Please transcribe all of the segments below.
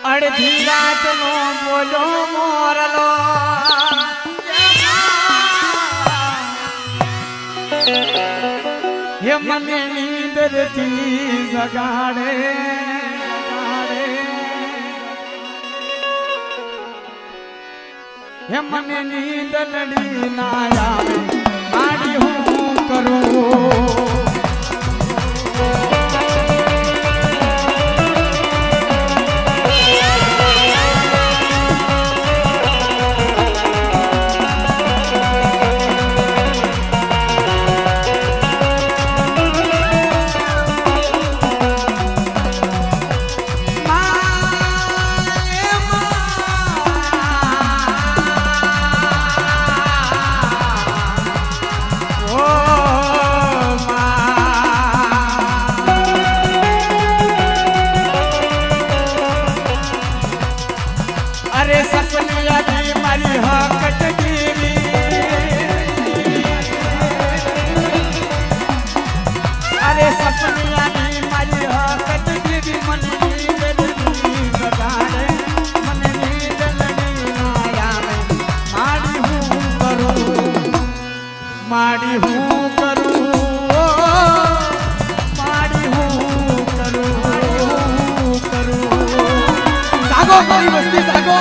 અડધી રાત નો બોલો મોરલો હે મને નીંદર થી જગાડે હે મને નીંદ લડી ના આવે મારી હું કરું માડી હું કરું જાગો મારી વસ્તી જાગો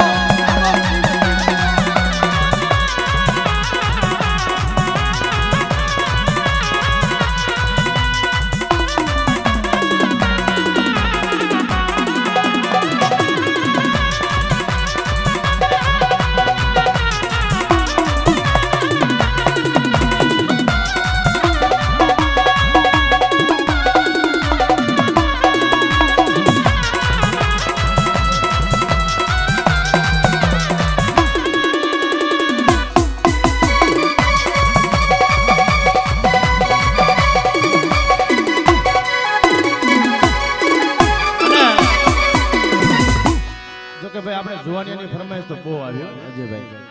જુવાનીની ફરમાઈશ તો બહુ આવ્યો અજયભાઈ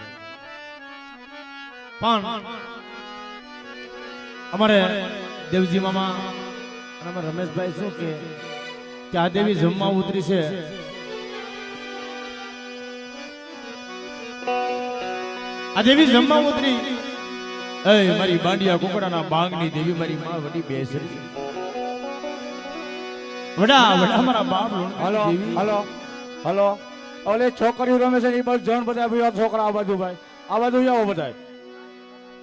પણ અમારે દેવજી મામા અને અમારે રમેશભાઈ શું કે આ દેવી જમવા ઉતરી છે આ દેવી જમવા ઉતરી એ મારી બાંડિયા કુકડાના બાગની દેવી મારી માં વડી બેસરી વડા વડા મારા બાપ હાલો હાલો હાલો ઓલે છોકરીઓ રમે છે એ બાજુ જણ બધા છોકરા આ બાજુ ભાઈ આ બાજુ આવો બધા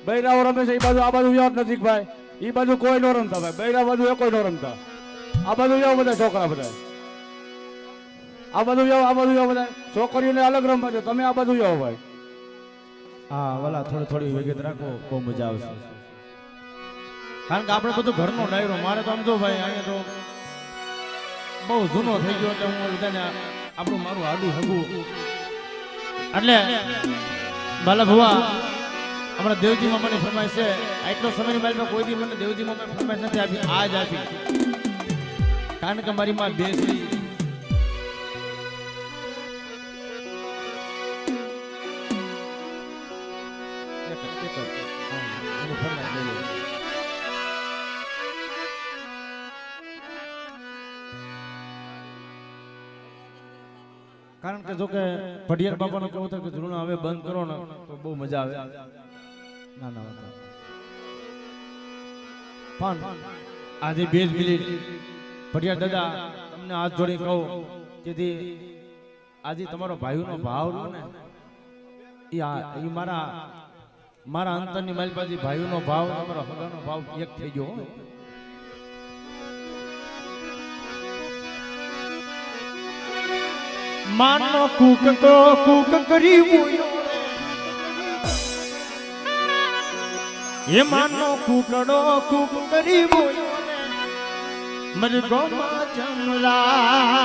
બૈરાઓ રમે છે એ બાજુ આ બાજુ આવો નથી ભાઈ એ બાજુ કોઈ નો રમતા ભાઈ બૈરા બાજુ કોઈ નો રમતા આ બાજુ આવો બધા છોકરા બધા આ બાજુ આવો બધા છોકરીઓને અલગ રમવા દો તમે આ બાજુ આવો ભાઈ હા વાલા થોડી વિગત રાખો બહુ મજા આવશે કારણ કે આપણે બધું ઘરનો ડાયરો મારે તો સમજો ભાઈ અહીંયા તો બહુ જૂનો થઈ ગયો એટલે હું બધાને આપણું મારું આડું હગું એટલે બાલા ભુવા હમણાં દેવજી મામાની ફરમાઈશ છે આટલો સમયની બાજુમાં કોઈ દી મને દેવજી મામાની ફરમાઈશ નથી આપી આજ આપી કારણ કે મારી માં બેસરી કારણ કે જો કે પડિયાર બાપાનું કેવું થાય કે ઝૂલણા હવે બંધ કરો ને તો બહુ મજા આવે ના ના પણ આજે 2 મિનિટ પડિયાર દાદા તમને હાથ જોડી કહું જેથી આજે તમારો ભાઈઓનો ભાવ રહ્યો ને એ મારા અંતરની માલપાજી ભાઈઓનો ભાવ તમારો હગાનો ભાવ એક થઈ ગયો માનો કૂક કરી એ માનો કૂકડો કૂક કરી મરગો ચમલા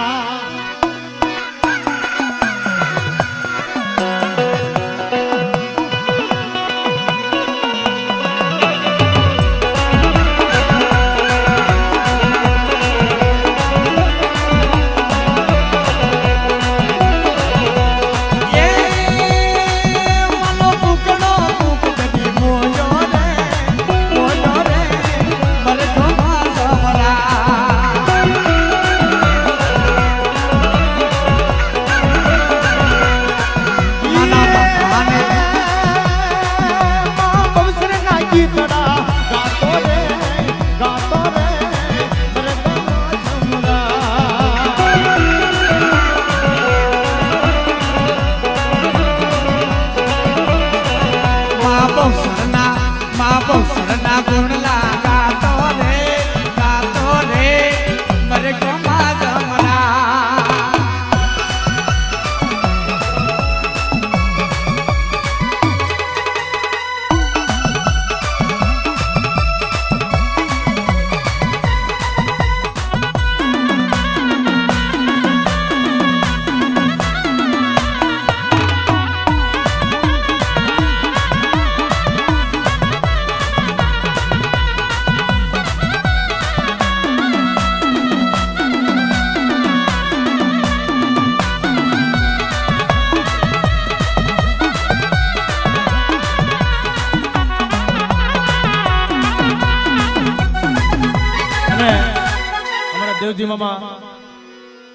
વિનંતી મામા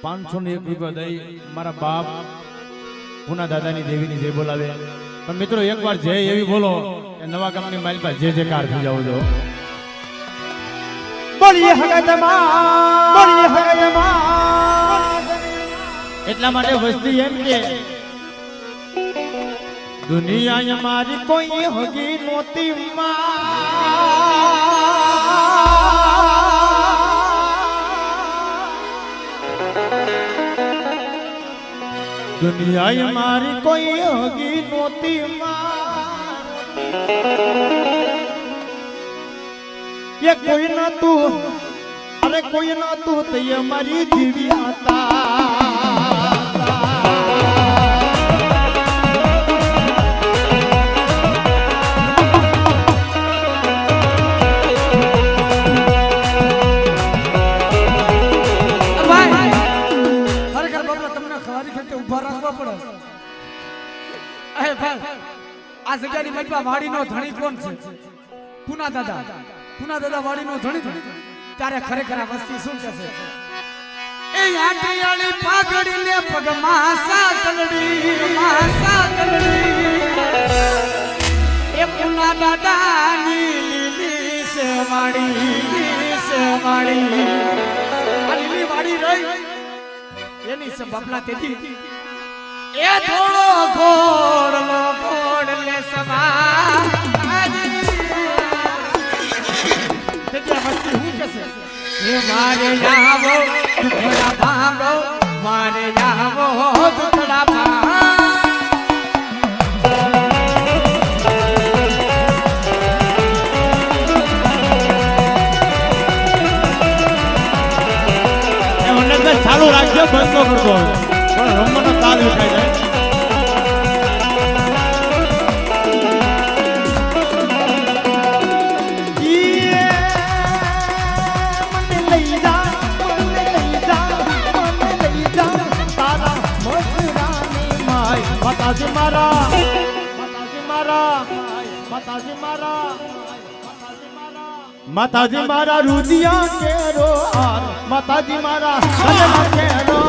501 રૂપિયા દઈ મારા બાપ પુના દાદાની દેવીની જય બોલાવે. પણ મિત્રો એકવાર જય એવી બોલો કે નવા ગામની માઇલ પર જે કાર થઈ જાવ છો. બોલીએ હગતમાં બોલીએ હગતમાં. એટલા માટે વસ્તી એમ કે દુનિયા મારી કોઈ હગી નોતી દુનિયા મારી કોઈ હગી નોતી એ કોઈ નતું અરે કોઈ નતું તે મારી દીવી હતા. આ જગ્યાની મજબા વાડીનો ધણી કોણ છે? પુના દાદા. પુના દાદા વાડીનો ધણી ત્યારે ખરેખર આ વસ્તી શું કહે છે? એ આટિયાળી પાઘડીને પગમાં સાકલડી એ પુના દાદાની લીલી સેવાડી આ લીલી વાડી રહી એની સે બાપલા તેથી એ થોડો ઘોડલો ઘોડલે સવા તેથી વસ્તી હું કહેશે એ મારે આવો દુખડા ભાંગો મારે આવો દુખડા ભાંગો. ચાલુ રાખજો, બંધ ન કરતો પણ રમવાનો તાલ ઉઠાઈ જાય. માતાજી મારા માતાજી મારા રુદિયા કેરો હાર માતાજી મારા હલમાં કેરો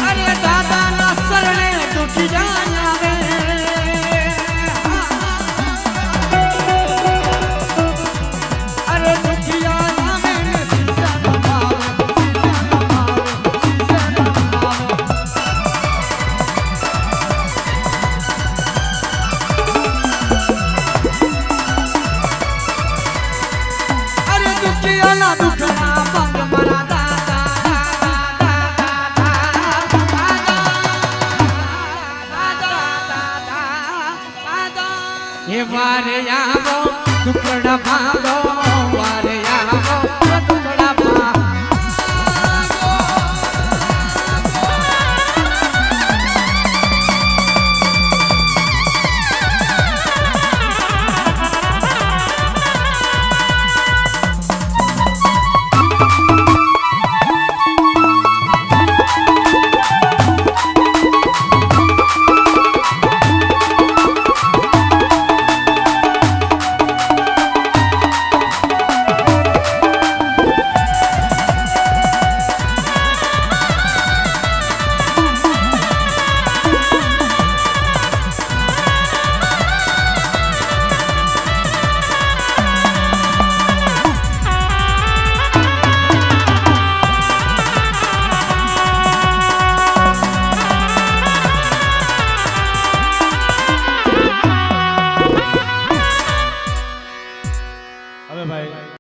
અરે દાદા ના શરણે દુખી જાયા રે અરે દુખિયા નામે મારે આવો દુખડા ભાંગો